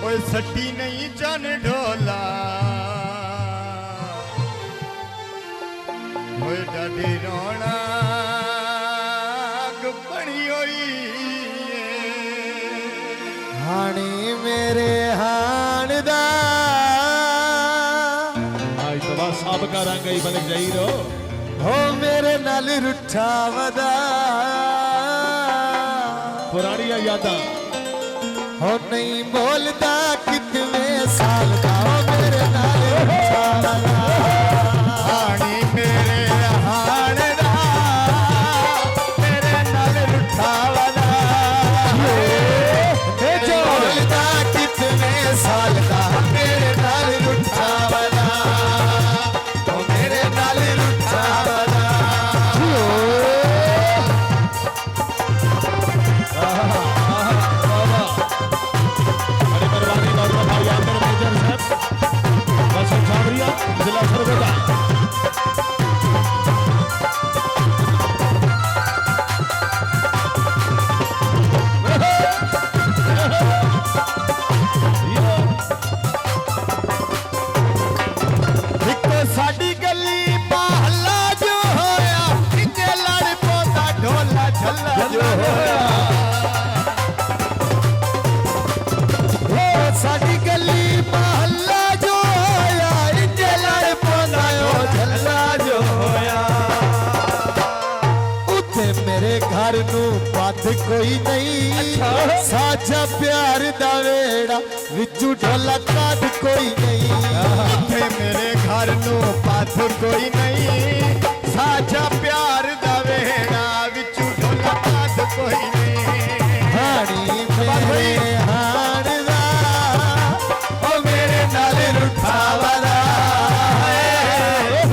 ओए सटी नहीं चन ढोला ओए डाडी रोना बनी होई हाणी मेरे हाणदा आज तो सब का रंग ही बन जाई रो हो मेरे नाल रुठा वदा पुरानी यादां हो नहीं बोलता कितने साल का हो मेरे नाल रुठा वदा हाणी मेरे हाणदा मेरे नाल रुठा वदा जो बोलता कितने साल का मेरे नाल रुठा वदा हो मेरे नाल रुठा वदा जिला सरगोदा साडी गली महला जो होया इंजे लड़ पोंदा ढोला झल्ला जो होया साडी गली महला जो होया इंजे लड़ पोंदा झल्ला जो होया उथे मेरे घर नू पथ कोई नहीं साझा प्यार दा वेड़ा विचू ढोला काद कोई नहीं उथे मेरे घर नू पाथ कोई नहीं साझा प्यार दा वेड़ा विचू ढोला काद कोई नहीं हाणी मेरे हाणदा ओ मेरे नाल रुठा वदा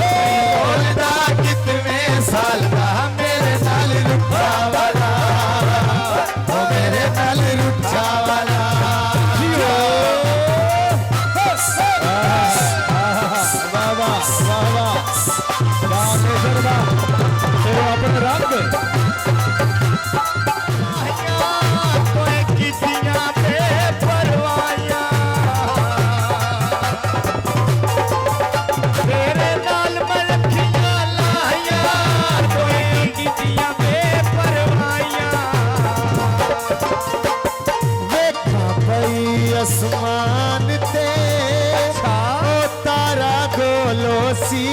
बोलदा कितने साल का मेरे नाल रुठा वदा ओ मेरे नाल रुठा वदा अपने रंग कोई कितियां बेपरवाहियां तेरे नाल मलखियां लाहियां कोई कितियां बेपरवाहियां देखा पई आसमान ते ओ तारा गोलोसी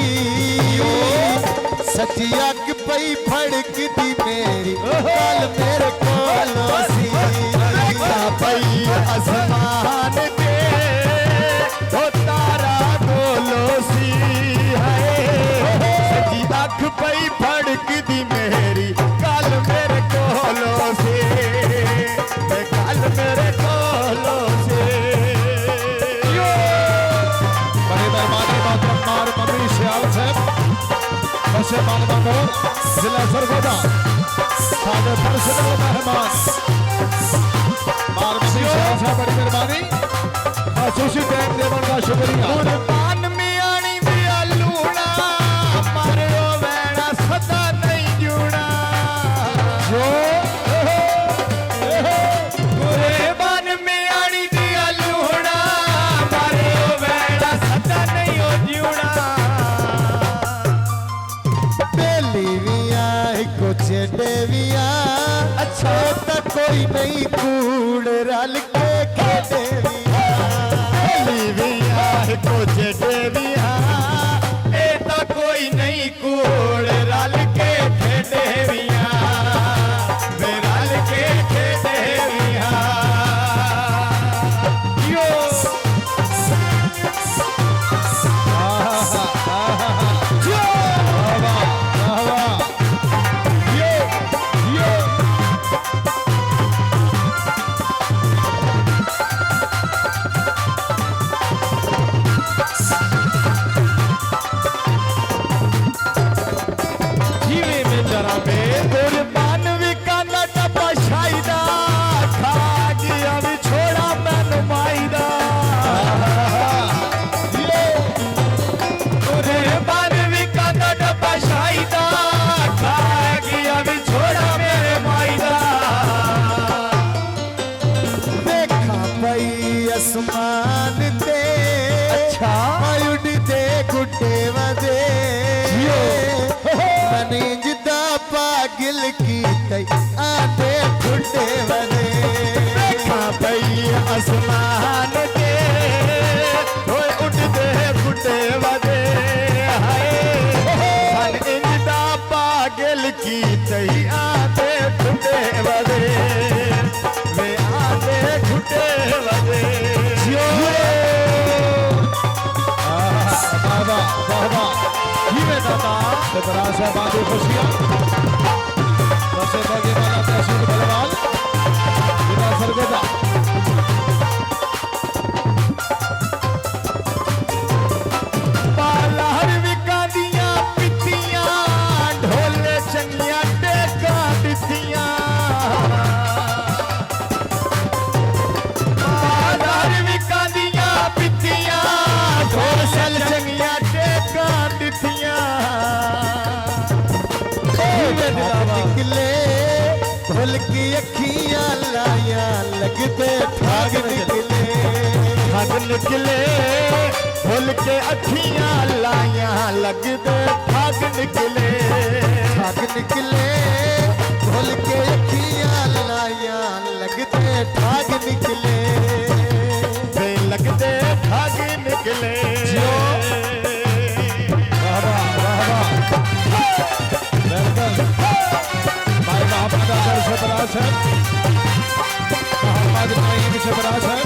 सच्ची अग पई फड़कदी मेरी गल मेरे कोलोसी देखा पई आसमान ते ओ तारा गोलोसी है सच्ची अख पई फड़कदी मेरी गल मेरे कोलोसी गल मेरे कोलोसी बड़े मेहरबानी मार मम्मी श्याल साहब बसे मालवा जिला सरगोदा सादे पर्सनल मेहमान मार मम्मी श्याल साहब बड़ी मेहरबानी खासूसी टाइम देवन का शुक्रिया कुर्बान मियाणी दिया लूना मरो वैना सदा नहीं जूना कुर्बान मियाणी दिया लूना मरो वैना सदा नहीं हो जूना देविया अच्छा तो कोई नहीं कूड़ रल के खेदेविया कुछ देविया ए तो कोई नहीं कूड़ रल के खेदेविया वे रल के खेदेविया यो आसमान ते अच्छा उड़दे गुड्डे वदे मनीज दा पागिल की तई आते गुड्डे वदे भई आसमान ते उड़दे गुड्डे वदे हाय सन इंदा पागल की तई आते गुड्डे वदे वे आते गुड्डे वदे बाबा बाबा जीवे दादा ते बड़ा से बांधी खुशियां बसे बगे वाला तहसील बलवाल जिला सरगोदा पालहर विकादियां पितियां ढोले चंगियां टेका दितियां पालहर विकादियां पितियां ढोले चंगियां टेका दितियां निकले भूल की अखियां लाया लगते ठाग निकले ठग निकले फुल के अखियां लाया लगते ठग निकले ठाग निकले भूल के अखियां लाया लगते ठाग निकले वे लगते ठग निकले वाह वाह वेलकम भाई मोहम्मद अगर से बड़ा है मोहम्मद भाई से बड़ा है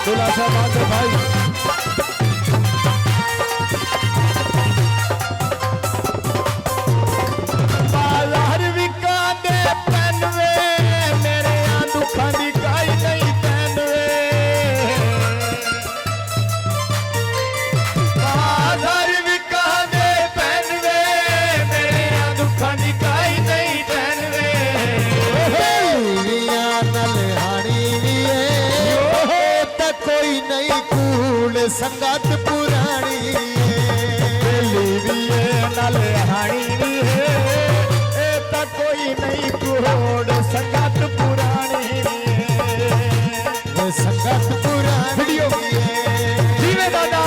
दूल्हा साहब भाई बालहर विकादे पहनवे मेरे आ दुखां दी काई नहीं पहनवे बालहर विकादे पहनवे मेरे आ दुखां दी काई नहीं पहनवे बीवियां नल हानी भी है तो कोई नहीं कूड़ संगत पुरानी बेली भी है नाल हाणी भी है ए ता कोई नहीं कोड़ संगत पुरानी भी है संगत पुरानी वीडियो जीवे दादा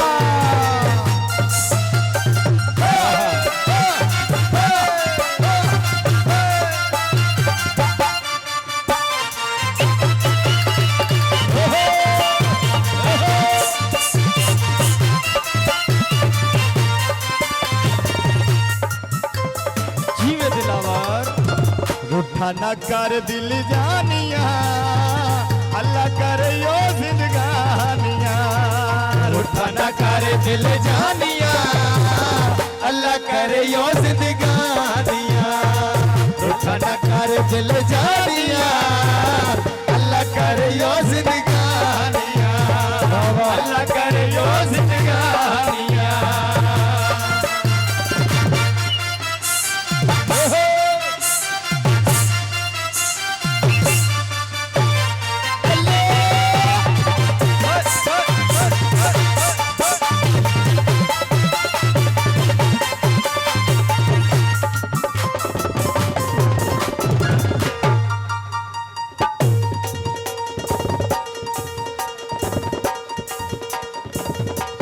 जीवे दिलावर रूठा न कर दिल जानिया अल्लाह करे यो जिंदगानिया रूठा न कर दिल जानिया अल्लाह करे यो जिंदगानिया रूठा न कर दिल जानिया अल्लाह करे यो जिंदगानिया अल्लाह करे यो जिंदगानिया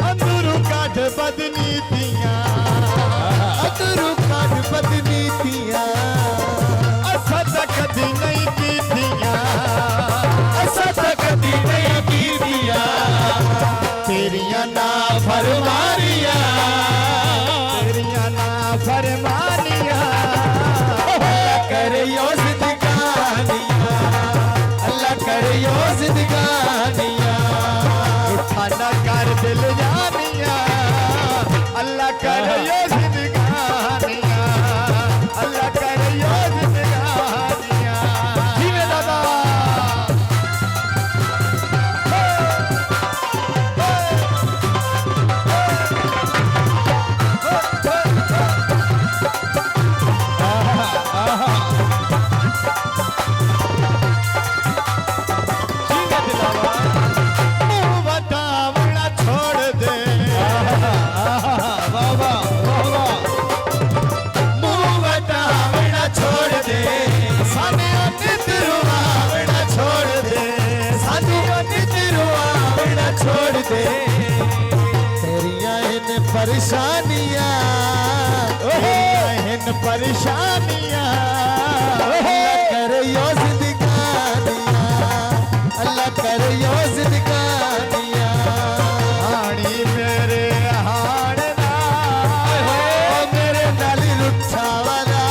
अंदरू काट बदनीतियां अतरू काट बदनीतियां असा ता कदी नहीं कीतियां असा तो कदी नहीं कीतियां तेरियां ना फरमानियां तेरियां ना फरमानियां अल्लाह करे यो जिंदगानिया अल्लाह करे यो जिंदगानिया उठा न कर दिल जानिया अल्लाह करे यो जिंदगानिया अल्लाह करे यो जिंदगानिया जीवे दादा जीवे दिलावर परेशानियां इन परेशानियां अल्लाह करे यो जिंदगानियां अल्लाह करे यो जिंदगानियां हाणी मेरे हाण ना ओ मेरे नाल रुठा वाला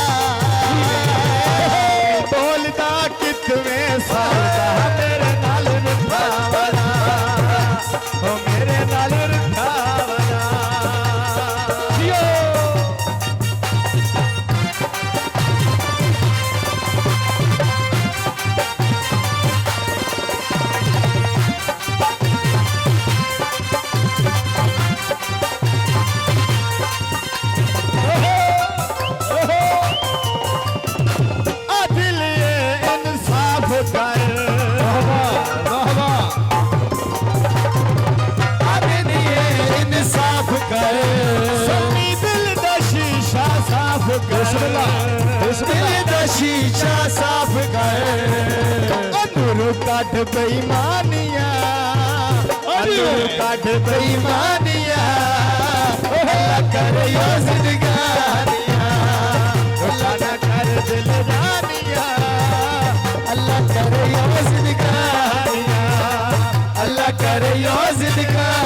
बोलदा कितवें साल दा मेरे नाल रुठा वाला ओ मेरे नाल रुठा वाला जियो दिलिए इंसाफ कर इंसाफ कर सन्नी दिल दा शीशा साफ कर दिल दा शीशा साफ कर अंदरू काट बेईमानियां अंदरू काट बेईमानियां अल्लाह करे यो जिंदगानियां अल्लाह ना कर दिल जानियां अल्लाह करे यो जिंदगानियां अल्लाह करे यो जिंदगानियां